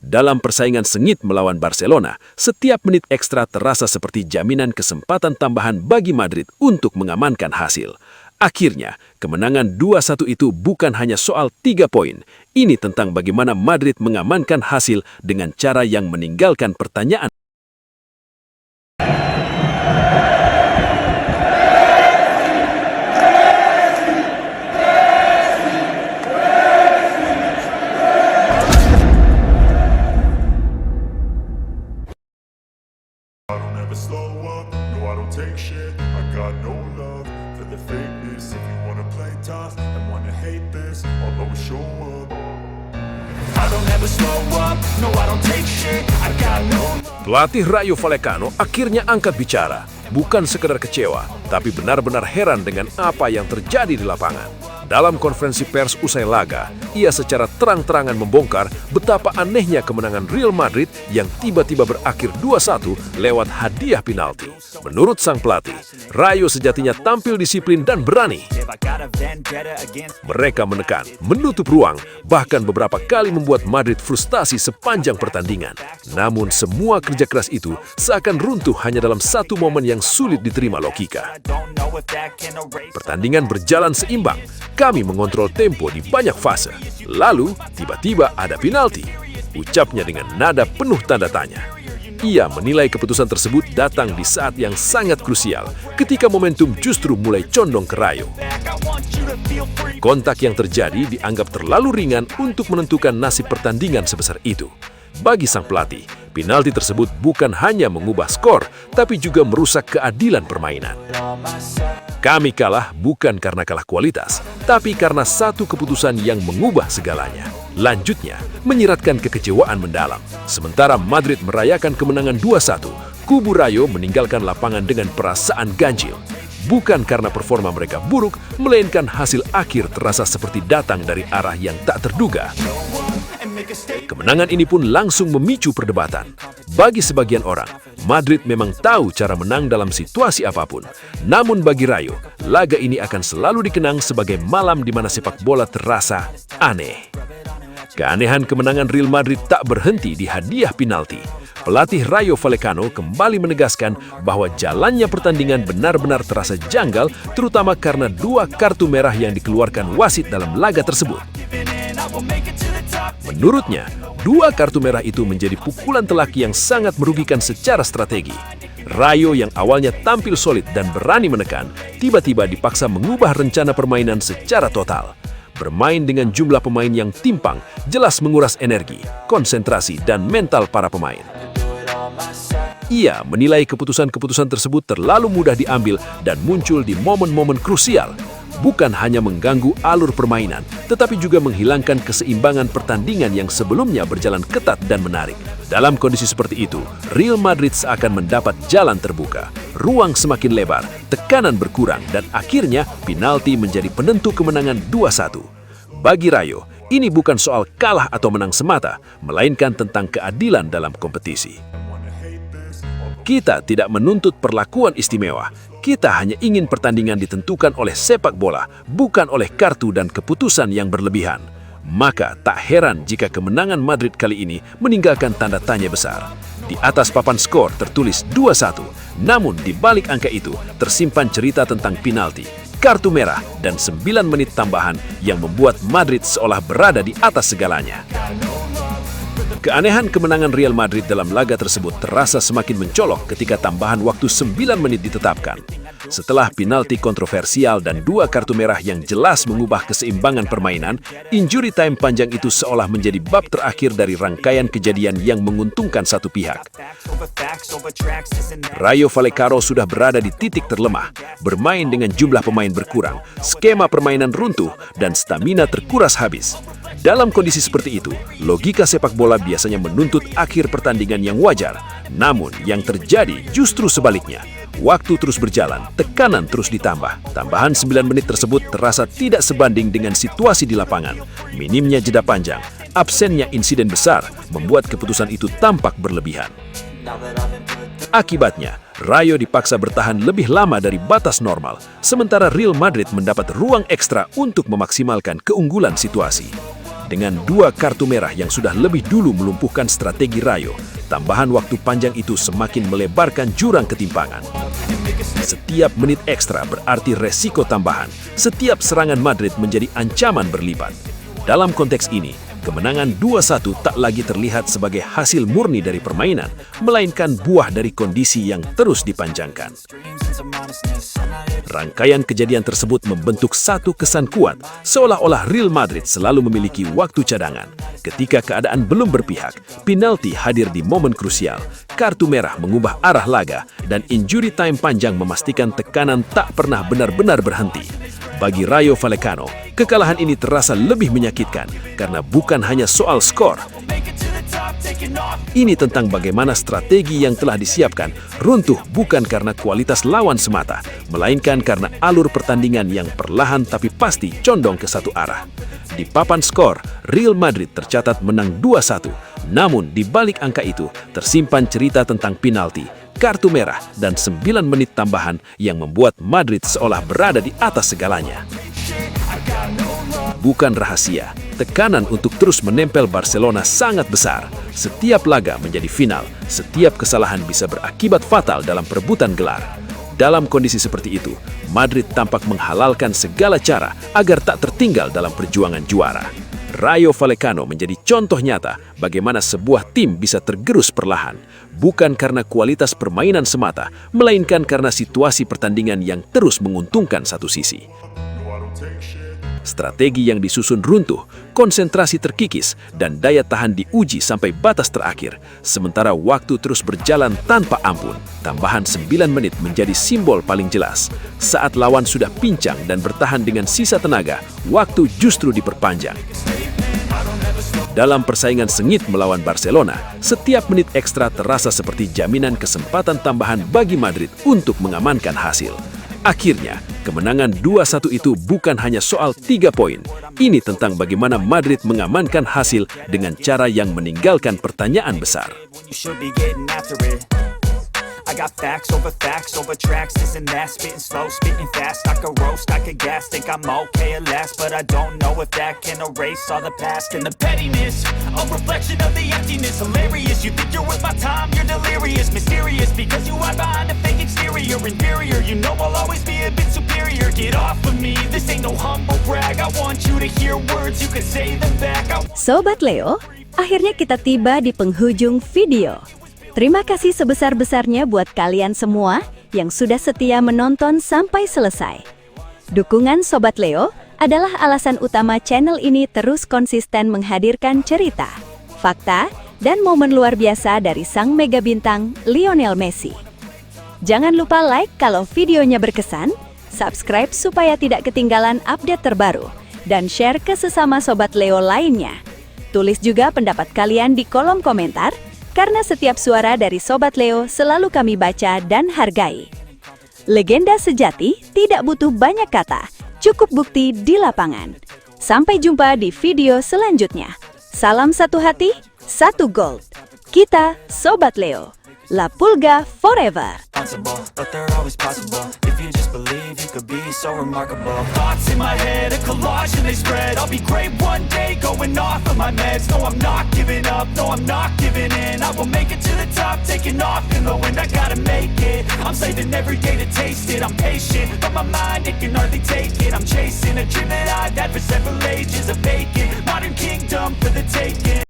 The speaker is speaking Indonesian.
Dalam persaingan sengit melawan Barcelona, setiap menit ekstra terasa seperti jaminan kesempatan tambahan bagi Madrid untuk mengamankan hasil. Akhirnya, kemenangan 2-1 itu bukan hanya soal 3 poin. Ini tentang bagaimana Madrid mengamankan hasil dengan cara yang meninggalkan pertanyaan. I don't ever slow up, no I don't take shit. I got no love for the fakeness. If you wanna play tough and wanna hate this, I'll always show up. I don't ever slow up, no I don't take shit. I got no love. Pelatih Rayo Vallecano akhirnya angkat bicara. Bukan sekedar kecewa, tapi benar-benar heran dengan apa yang terjadi di lapangan. Dalam konferensi pers usai laga, ia secara terang-terangan membongkar betapa anehnya kemenangan Real Madrid yang tiba-tiba berakhir 2-1 lewat hadiah penalti. Menurut sang pelatih, Rayo sejatinya tampil disiplin dan berani. Mereka menekan, menutup ruang, bahkan beberapa kali membuat Madrid frustasi sepanjang pertandingan. Namun semua kerja keras itu seakan runtuh hanya dalam satu momen yang sulit diterima logika. Pertandingan berjalan seimbang. Kami mengontrol tempo di banyak fase. Lalu, tiba-tiba ada penalti. Ucapnya dengan nada penuh tanda tanya. Ia menilai keputusan tersebut datang di saat yang sangat krusial, ketika momentum justru mulai condong ke Rayo. Kontak yang terjadi dianggap terlalu ringan untuk menentukan nasib pertandingan sebesar itu. Bagi sang pelatih, penalti tersebut bukan hanya mengubah skor, tapi juga merusak keadilan permainan. Kami kalah bukan karena kalah kualitas, tapi karena satu keputusan yang mengubah segalanya. Lanjutnya, menyiratkan kekecewaan mendalam. Sementara Madrid merayakan kemenangan 2-1, kubu Rayo meninggalkan lapangan dengan perasaan ganjil. Bukan karena performa mereka buruk, melainkan hasil akhir terasa seperti datang dari arah yang tak terduga. Kemenangan ini pun langsung memicu perdebatan. Bagi sebagian orang, Madrid memang tahu cara menang dalam situasi apapun. Namun bagi Rayo, laga ini akan selalu dikenang sebagai malam di mana sepak bola terasa aneh. Keanehan kemenangan Real Madrid tak berhenti di hadiah penalti. Pelatih Rayo Vallecano kembali menegaskan bahwa jalannya pertandingan benar-benar terasa janggal, terutama karena 2 kartu merah yang dikeluarkan wasit dalam laga tersebut. Menurutnya, 2 kartu merah itu menjadi pukulan telak yang sangat merugikan secara strategi. Rayo yang awalnya tampil solid dan berani menekan, tiba-tiba dipaksa mengubah rencana permainan secara total. Bermain dengan jumlah pemain yang timpang, jelas menguras energi, konsentrasi, dan mental para pemain. Ia menilai keputusan-keputusan tersebut terlalu mudah diambil dan muncul di momen-momen krusial. Bukan hanya mengganggu alur permainan, tetapi juga menghilangkan keseimbangan pertandingan yang sebelumnya berjalan ketat dan menarik. Dalam kondisi seperti itu, Real Madrid seakan mendapat jalan terbuka. Ruang semakin lebar, tekanan berkurang, dan akhirnya penalti menjadi penentu kemenangan 2-1. Bagi Rayo, ini bukan soal kalah atau menang semata, melainkan tentang keadilan dalam kompetisi. Kita tidak menuntut perlakuan istimewa. Kita hanya ingin pertandingan ditentukan oleh sepak bola, bukan oleh kartu dan keputusan yang berlebihan. Maka tak heran jika kemenangan Madrid kali ini meninggalkan tanda tanya besar. Di atas papan skor tertulis 2-1, namun di balik angka itu tersimpan cerita tentang penalti, kartu merah, dan 9 menit tambahan yang membuat Madrid seolah berada di atas segalanya. Keanehan kemenangan Real Madrid dalam laga tersebut terasa semakin mencolok ketika tambahan waktu 9 menit ditetapkan. Setelah penalti kontroversial dan 2 kartu merah yang jelas mengubah keseimbangan permainan, injury time panjang itu seolah menjadi bab terakhir dari rangkaian kejadian yang menguntungkan satu pihak. Rayo Vallecano sudah berada di titik terlemah, bermain dengan jumlah pemain berkurang, skema permainan runtuh, dan stamina terkuras habis. Dalam kondisi seperti itu, logika sepak bola biasanya menuntut akhir pertandingan yang wajar. Namun, yang terjadi justru sebaliknya. Waktu terus berjalan, tekanan terus ditambah. Tambahan 9 menit tersebut terasa tidak sebanding dengan situasi di lapangan. Minimnya jeda panjang, absennya insiden besar, membuat keputusan itu tampak berlebihan. Akibatnya, Rayo dipaksa bertahan lebih lama dari batas normal, sementara Real Madrid mendapat ruang ekstra untuk memaksimalkan keunggulan situasi. Dengan 2 kartu merah yang sudah lebih dulu melumpuhkan strategi Rayo, tambahan waktu panjang itu semakin melebarkan jurang ketimpangan. Setiap menit ekstra berarti resiko tambahan. Setiap serangan Madrid menjadi ancaman berlipat. Dalam konteks ini, kemenangan 2-1 tak lagi terlihat sebagai hasil murni dari permainan, melainkan buah dari kondisi yang terus dipanjangkan. Rangkaian kejadian tersebut membentuk satu kesan kuat, seolah-olah Real Madrid selalu memiliki waktu cadangan. Ketika keadaan belum berpihak, penalti hadir di momen krusial, kartu merah mengubah arah laga, dan injury time panjang memastikan tekanan tak pernah benar-benar berhenti. Bagi Rayo Vallecano, kekalahan ini terasa lebih menyakitkan karena bukan hanya soal skor. Ini tentang bagaimana strategi yang telah disiapkan runtuh bukan karena kualitas lawan semata, melainkan karena alur pertandingan yang perlahan tapi pasti condong ke satu arah. Di papan skor, Real Madrid tercatat menang 2-1, namun di balik angka itu tersimpan cerita tentang penalti, kartu merah, dan 9 menit tambahan yang membuat Madrid seolah berada di atas segalanya. Bukan rahasia, tekanan untuk terus menempel Barcelona sangat besar. Setiap laga menjadi final, setiap kesalahan bisa berakibat fatal dalam perebutan gelar. Dalam kondisi seperti itu, Madrid tampak menghalalkan segala cara agar tak tertinggal dalam perjuangan juara. Rayo Vallecano menjadi contoh nyata bagaimana sebuah tim bisa tergerus perlahan, bukan karena kualitas permainan semata, melainkan karena situasi pertandingan yang terus menguntungkan satu sisi. Strategi yang disusun runtuh, konsentrasi terkikis, dan daya tahan diuji sampai batas terakhir. Sementara waktu terus berjalan tanpa ampun, tambahan 9 menit menjadi simbol paling jelas. Saat lawan sudah pincang dan bertahan dengan sisa tenaga, waktu justru diperpanjang. Dalam persaingan sengit melawan Barcelona, setiap menit ekstra terasa seperti jaminan kesempatan tambahan bagi Madrid untuk mengamankan hasil. Akhirnya, kemenangan 2-1 itu bukan hanya soal 3 poin. Ini tentang bagaimana Madrid mengamankan hasil dengan cara yang meninggalkan pertanyaan besar. I got facts over tracks, this and that, spitting slow, spitting fast, I could roast, I could gas, think I'm okay at last, but I don't know if that can erase all the past and the pettiness, a reflection of the emptiness, hilarious, you think you're worth my time, you're delirious, mysterious, because you hide behind a fake exterior, inferior, you know I'll always be a bit superior, get off of me, this ain't no humble brag, I want you to hear words, you can say them back. Sobat Leo, akhirnya kita tiba di penghujung video. Terima kasih sebesar-besarnya buat kalian semua yang sudah setia menonton sampai selesai. Dukungan Sobat Leo adalah alasan utama channel ini terus konsisten menghadirkan cerita, fakta, dan momen luar biasa dari sang mega bintang Lionel Messi. Jangan lupa like kalau videonya berkesan, subscribe supaya tidak ketinggalan update terbaru, dan share ke sesama Sobat Leo lainnya. Tulis juga pendapat kalian di kolom komentar, karena setiap suara dari Sobat Leo selalu kami baca dan hargai. Legenda sejati tidak butuh banyak kata, cukup bukti di lapangan. Sampai jumpa di video selanjutnya. Salam satu hati, satu gold. Kita Sobat Leo. La Pulga forever. But they're always possible. If you just believe, you could be so remarkable. Thoughts in my head, a collage and they spread. I'll be great one day, going off of my meds. No, I'm not giving up, no, I'm not giving in. I will make it to the top, taking off in the wind. I gotta make it, I'm saving every day to taste it. I'm patient, but my mind, it can hardly take it. I'm chasing a dream that I've had for several ages. A vacant modern kingdom for the taking.